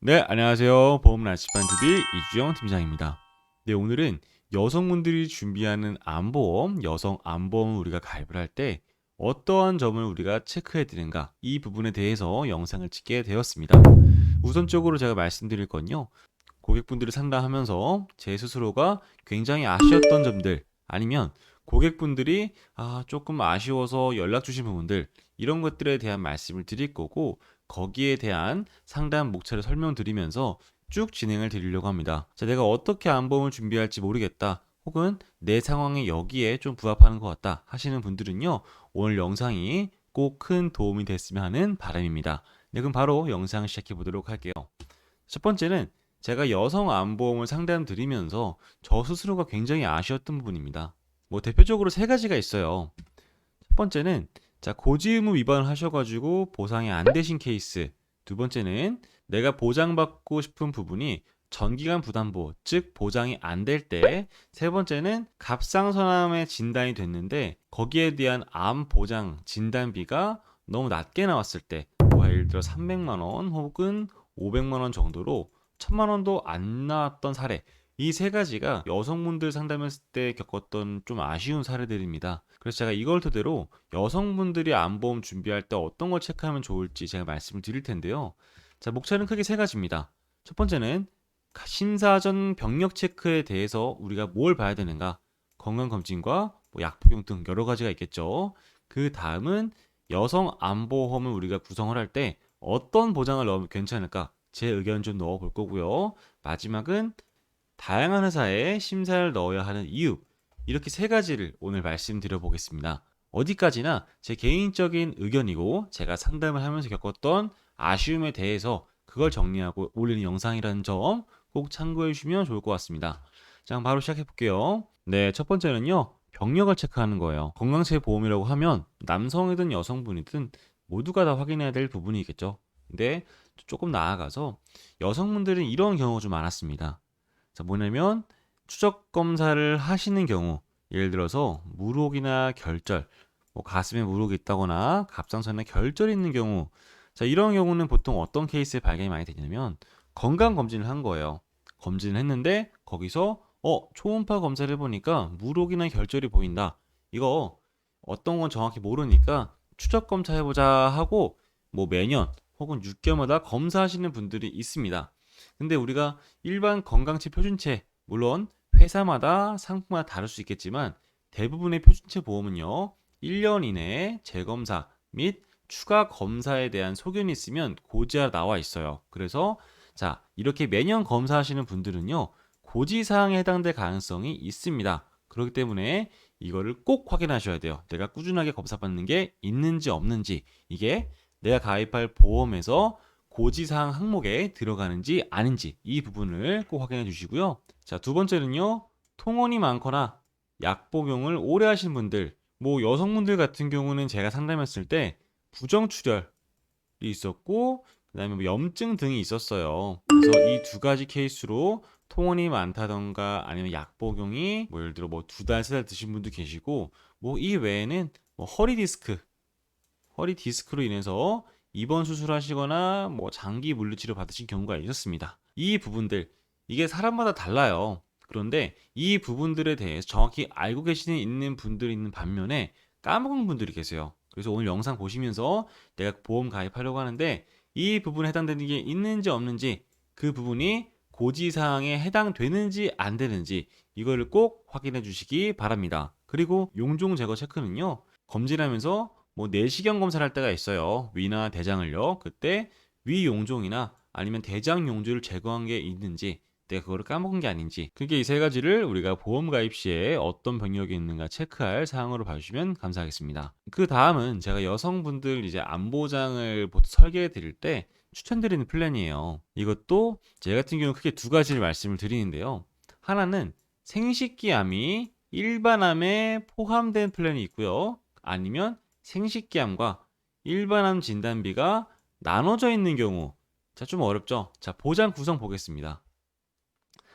네, 안녕하세요. 보험 나치반 TV 이주영 팀장입니다. 네, 오늘은 여성분들이 준비하는 암보험, 여성 암보험을 우리가 가입을 할 때 어떠한 점을 우리가 체크해 드는가 이 부분에 대해서 영상을 찍게 되었습니다. 우선적으로 제가 말씀드릴 건요. 고객분들을 상담하면서 제 스스로가 굉장히 아쉬웠던 점들 아니면 고객분들이 조금 아쉬워서 연락 주신 부분들 이런 것들에 대한 말씀을 드릴 거고 거기에 대한 상담 목차를 설명드리면서 쭉 진행을 드리려고 합니다. 자, 내가 어떻게 안보험을 준비할지 모르겠다. 혹은 내 상황에 여기에 좀 부합하는 것 같다 하시는 분들은요. 오늘 영상이 꼭 큰 도움이 됐으면 하는 바람입니다. 네, 그럼 바로 영상 시작해 보도록 할게요. 첫 번째는 제가 여성 암보험을 상담드리면서 저 스스로가 굉장히 아쉬웠던 부분입니다. 뭐 대표적으로 세 가지가 있어요. 첫 번째는 고지 의무 위반을 하셔가지고 보상이 안 되신 케이스. 두 번째는 내가 보장받고 싶은 부분이 전기간 부담보, 즉 보장이 안 될 때. 세 번째는 갑상선암의 진단이 됐는데 거기에 대한 암 보장 진단비가 너무 낮게 나왔을 때, 뭐 예를 들어 300만 원 혹은 500만 원 정도로 1000만 원도 안 나왔던 사례. 이 세 가지가 여성분들 상담했을 때 겪었던 좀 아쉬운 사례들입니다. 그래서 제가 이걸 토대로 여성분들이 암보험 준비할 때 어떤 걸 체크하면 좋을지 제가 말씀을 드릴 텐데요. 자, 목차는 크게 세 가지입니다. 첫 번째는 심사 전 병력 체크에 대해서 우리가 뭘 봐야 되는가? 건강검진과 뭐 약복용 등 여러 가지가 있겠죠. 그 다음은 여성 암보험을 우리가 구성을 할 때 어떤 보장을 넣으면 괜찮을까? 제 의견 좀 넣어 볼 거고요. 마지막은 다양한 회사에 심사를 넣어야 하는 이유. 이렇게 세 가지를 오늘 말씀드려 보겠습니다. 어디까지나 제 개인적인 의견이고 제가 상담을 하면서 겪었던 아쉬움에 대해서 그걸 정리하고 올리는 영상이라는 점 꼭 참고해 주시면 좋을 것 같습니다. 자, 그럼 바로 시작해 볼게요. 네, 첫 번째는요. 병력을 체크하는 거예요. 건강체보험이라고 하면 남성이든 여성분이든 모두가 다 확인해야 될 부분이겠죠. 근데 조금 나아가서 여성분들은 이런 경우가 좀 많았습니다. 자, 뭐냐면 추적 검사를 하시는 경우, 예를 들어서 물혹이나 결절, 뭐 가슴에 물혹이 있다거나 갑상선에 결절이 있는 경우, 자, 이런 경우는 보통 어떤 케이스에 발견이 많이 되냐면 건강 검진을 한 거예요. 검진을 했는데 거기서 초음파 검사를 해보니까 물혹이나 결절이 보인다. 이거 어떤 건 정확히 모르니까 추적 검사 해보자 하고 뭐 매년 혹은 6개월마다 검사하시는 분들이 있습니다. 근데 우리가 일반 건강체 표준체, 물론 회사마다 상품마다 다를 수 있겠지만 대부분의 표준체 보험은요 1년 이내에 재검사 및 추가 검사에 대한 소견이 있으면 고지하라 나와 있어요. 그래서 자, 이렇게 매년 검사하시는 분들은요 고지사항에 해당될 가능성이 있습니다. 그렇기 때문에 이거를 꼭 확인하셔야 돼요. 내가 꾸준하게 검사받는 게 있는지 없는지, 이게 내가 가입할 보험에서 고지사항 항목에 들어가는지 아닌지 이 부분을 꼭 확인해 주시고요. 자, 두 번째는요. 통원이 많거나 약 복용을 오래 하신 분들, 뭐 여성분들 같은 경우는 제가 상담했을 때 부정출혈이 있었고 그다음에 뭐 염증 등이 있었어요. 그래서 이 두 가지 케이스로 통원이 많다던가 아니면 약 복용이 뭐 예를 들어 뭐 두 달, 세 달 드신 분도 계시고 뭐 이 외에는 뭐 허리 디스크로 인해서 입원 수술하시거나 뭐 장기 물리치료 받으신 경우가 있었습니다. 이 부분들 이게 사람마다 달라요. 그런데 이 부분들에 대해서 정확히 알고 계시는 있는 분들이 있는 반면에 까먹은 분들이 계세요. 그래서 오늘 영상 보시면서 내가 보험 가입하려고 하는데 이 부분에 해당되는 게 있는지 없는지, 그 부분이 고지사항에 해당되는지 안 되는지 이거를 꼭 확인해 주시기 바랍니다. 그리고 용종 제거 체크는요. 검진하면서 뭐 내시경 검사를 할 때가 있어요. 위나 대장을요. 그때 위 용종이나 아니면 대장 용종을 제거한 게 있는지, 내가 그거를 까먹은 게 아닌지, 그게 이 세 가지를 우리가 보험 가입 시에 어떤 병력이 있는가 체크할 사항으로 봐주시면 감사하겠습니다. 그 다음은 제가 여성분들 이제 안보장을 보통 설계해 드릴 때 추천드리는 플랜이에요. 이것도 제 같은 경우 크게 두 가지를 말씀을 드리는데요. 하나는 생식기암이 일반암에 포함된 플랜이 있고요. 아니면 생식기암과 일반암 진단비가 나눠져 있는 경우. 자, 좀 어렵죠? 자, 보장 구성 보겠습니다.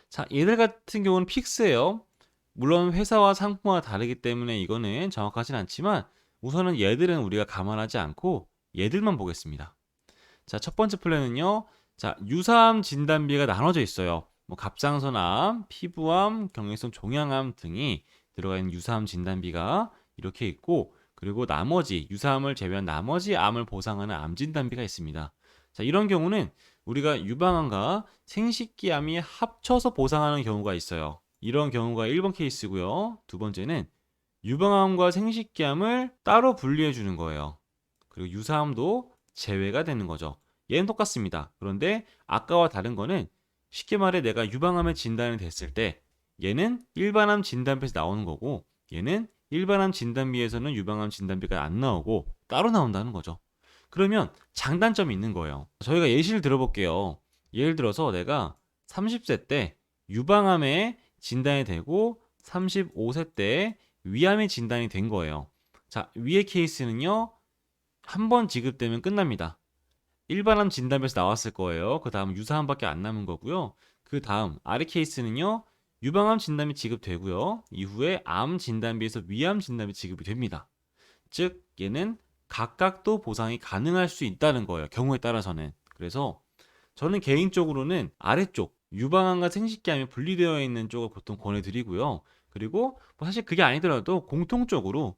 자, 얘들 같은 경우는 픽스예요. 물론 회사와 상품과 다르기 때문에 이거는 정확하진 않지만 우선은 얘들은 우리가 감안하지 않고 얘들만 보겠습니다. 자, 첫 번째 플랜은요. 자, 유사암 진단비가 나눠져 있어요. 뭐 갑상선암, 피부암, 경행성 종양암 등이 들어가 있는 유사암 진단비가 이렇게 있고, 그리고 나머지 유사암을 제외한 나머지 암을 보상하는 암 진단비가 있습니다. 자, 이런 경우는 우리가 유방암과 생식기암이 합쳐서 보상하는 경우가 있어요. 이런 경우가 1번 케이스고요. 두 번째는 유방암과 생식기암을 따로 분리해 주는 거예요. 그리고 유사암도 제외가 되는 거죠. 얘는 똑같습니다. 그런데 아까와 다른 거는 쉽게 말해 내가 유방암에 진단이 됐을 때 얘는 일반암 진단비에서 나오는 거고, 얘는 일반암 진단비에서는 유방암 진단비가 안 나오고 따로 나온다는 거죠. 그러면 장단점이 있는 거예요. 저희가 예시를 들어볼게요. 예를 들어서 내가 30세 때 유방암에 진단이 되고 35세 때 위암에 진단이 된 거예요. 자, 위의 케이스는요, 한 번 지급되면 끝납니다. 일반암 진단비에서 나왔을 거예요. 그 다음 유사암밖에 안 남은 거고요. 그 다음 아래 케이스는요, 유방암 진단비 지급되고요. 이후에 암 진단비에서 위암 진단비 지급이 됩니다. 즉 얘는 각각도 보상이 가능할 수 있다는 거예요. 경우에 따라서는. 그래서 저는 개인적으로는 아래쪽 유방암과 생식기암이 분리되어 있는 쪽을 보통 권해드리고요. 그리고 뭐 사실 그게 아니더라도 공통적으로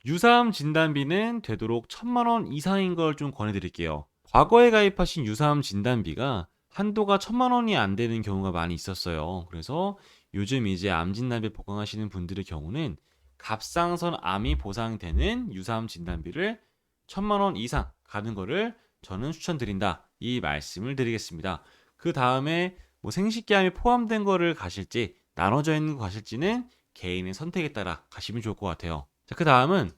유사암 진단비는 되도록 1,000만 원 이상인 걸 좀 권해드릴게요. 과거에 가입하신 유사암 진단비가 한도가 1,000만 원이 안 되는 경우가 많이 있었어요. 그래서 요즘 이제 암 진단비 보강하시는 분들의 경우는 갑상선 암이 보상되는 유사암 진단비를 1,000만 원 이상 가는 거를 저는 추천드린다. 이 말씀을 드리겠습니다. 그 다음에 뭐 생식기암이 포함된 거를 가실지 나눠져 있는 거 가실지는 개인의 선택에 따라 가시면 좋을 것 같아요. 자, 그 다음은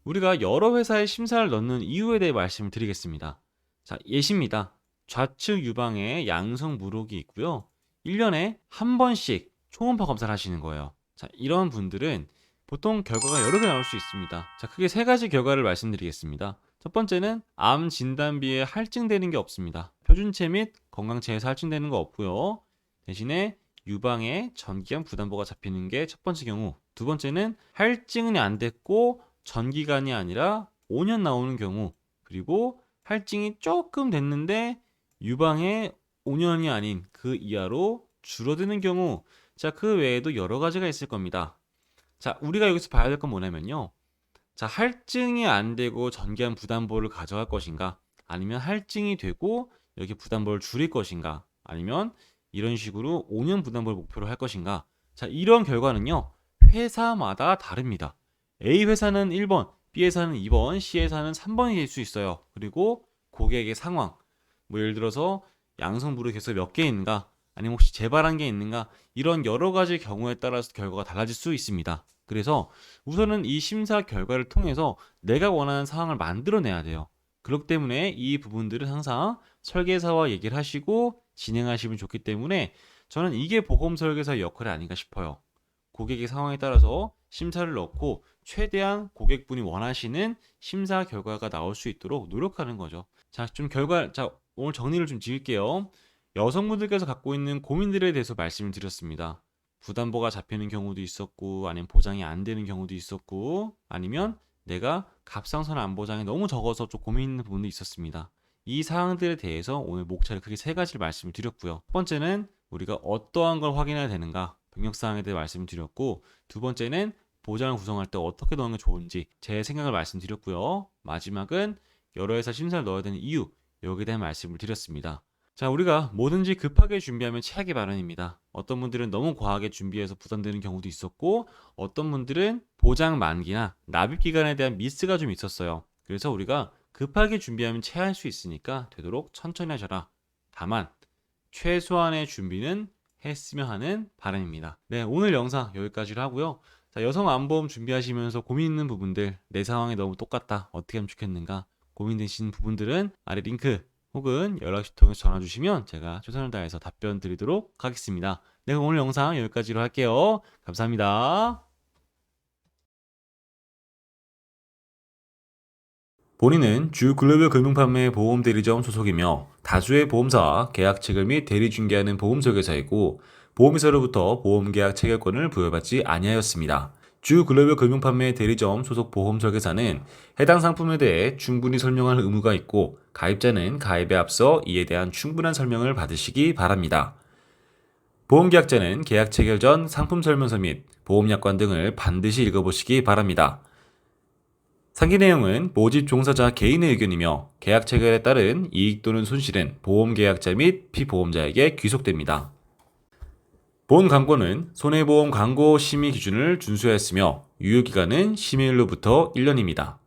우리가 여러 회사에 심사를 넣는 이유에 대해 말씀을 드리겠습니다. 자, 예시입니다. 좌측 유방에 양성 물혹이 있고요. 1년에 한 번씩 초음파 검사를 하시는 거예요. 자, 이런 분들은 보통 결과가 여러 개 나올 수 있습니다. 자, 크게 세 가지 결과를 말씀드리겠습니다. 첫 번째는 암 진단비에 할증되는 게 없습니다. 표준체 및 건강체에서 할증되는 거 없고요. 대신에 유방에 전기암 부담보가 잡히는 게 첫 번째 경우. 두 번째는 할증이 안 됐고 전기간이 아니라 5년 나오는 경우. 그리고 할증이 조금 됐는데 유방에 5년이 아닌 그 이하로 줄어드는 경우. 자, 그 외에도 여러 가지가 있을 겁니다. 자, 우리가 여기서 봐야 될 건 뭐냐면요. 자, 할증이 안 되고 전기한 부담보를 가져갈 것인가? 아니면 할증이 되고 이렇게 부담보를 줄일 것인가? 아니면 이런 식으로 5년 부담보를 목표로 할 것인가? 자, 이런 결과는요, 회사마다 다릅니다. A 회사는 1번, B 회사는 2번, C 회사는 3번이 될 수 있어요. 그리고 고객의 상황, 뭐 예를 들어서 양성물이 계속 몇 개 있는가? 아니면 혹시 재발한 게 있는가? 이런 여러 가지 경우에 따라서 결과가 달라질 수 있습니다. 그래서 우선은 이 심사 결과를 통해서 내가 원하는 상황을 만들어내야 돼요. 그렇기 때문에 이 부분들은 항상 설계사와 얘기를 하시고 진행하시면 좋기 때문에 저는 이게 보험 설계사의 역할이 아닌가 싶어요. 고객의 상황에 따라서 심사를 넣고 최대한 고객분이 원하시는 심사 결과가 나올 수 있도록 노력하는 거죠. 자, 오늘 정리를 좀 지을게요. 여성분들께서 갖고 있는 고민들에 대해서 말씀을 드렸습니다. 부담보가 잡히는 경우도 있었고, 아니면 보장이 안 되는 경우도 있었고, 아니면 내가 갑상선 암 보장이 너무 적어서 좀 고민 있는 부분도 있었습니다. 이 사항들에 대해서 오늘 목차를 크게 세 가지를 말씀을 드렸고요. 첫 번째는 우리가 어떠한 걸 확인해야 되는가, 병력사항에 대해 말씀을 드렸고, 두 번째는 보장을 구성할 때 어떻게 넣는 게 좋은지 제 생각을 말씀드렸고요. 마지막은 여러 회사 심사를 넣어야 되는 이유, 여기에 대한 말씀을 드렸습니다. 자, 우리가 뭐든지 급하게 준비하면 최악의 마련입니다. 어떤 분들은 너무 과하게 준비해서 부담되는 경우도 있었고, 어떤 분들은 보장 만기나 납입 기간에 대한 미스가 좀 있었어요. 그래서 우리가 급하게 준비하면 체할 수 있으니까 되도록 천천히 하셔라. 다만 최소한의 준비는 했으면 하는 바람입니다. 네, 오늘 영상 여기까지로 하고요. 자, 여성 암보험 준비하시면서 고민 있는 부분들, 내 상황이 너무 똑같다, 어떻게 하면 좋겠는가 고민되시는 부분들은 아래 링크 혹은 연락처 통해서 전화 주시면 제가 최선을 다해서 답변 드리도록 하겠습니다. 네, 오늘 영상 여기까지로 할게요. 감사합니다. 본인은 주 글로벌 금융판매 보험 대리점 소속이며 다수의 보험사와 계약 체결 및 대리 중개하는 보험 설계사이고, 보험회사로부터 보험계약 체결권을 부여받지 아니하였습니다. 주 글로벌 금융판매 대리점 소속 보험 설계사는 해당 상품에 대해 충분히 설명할 의무가 있고 가입자는 가입에 앞서 이에 대한 충분한 설명을 받으시기 바랍니다. 보험계약자는 계약 체결 전 상품 설명서 및 보험약관 등을 반드시 읽어보시기 바랍니다. 상기 내용은 모집 종사자 개인의 의견이며 계약 체결에 따른 이익 또는 손실은 보험계약자 및 피보험자에게 귀속됩니다. 본 광고는 손해보험 광고 심의 기준을 준수하였으며 유효기간은 심의일로부터 1년입니다.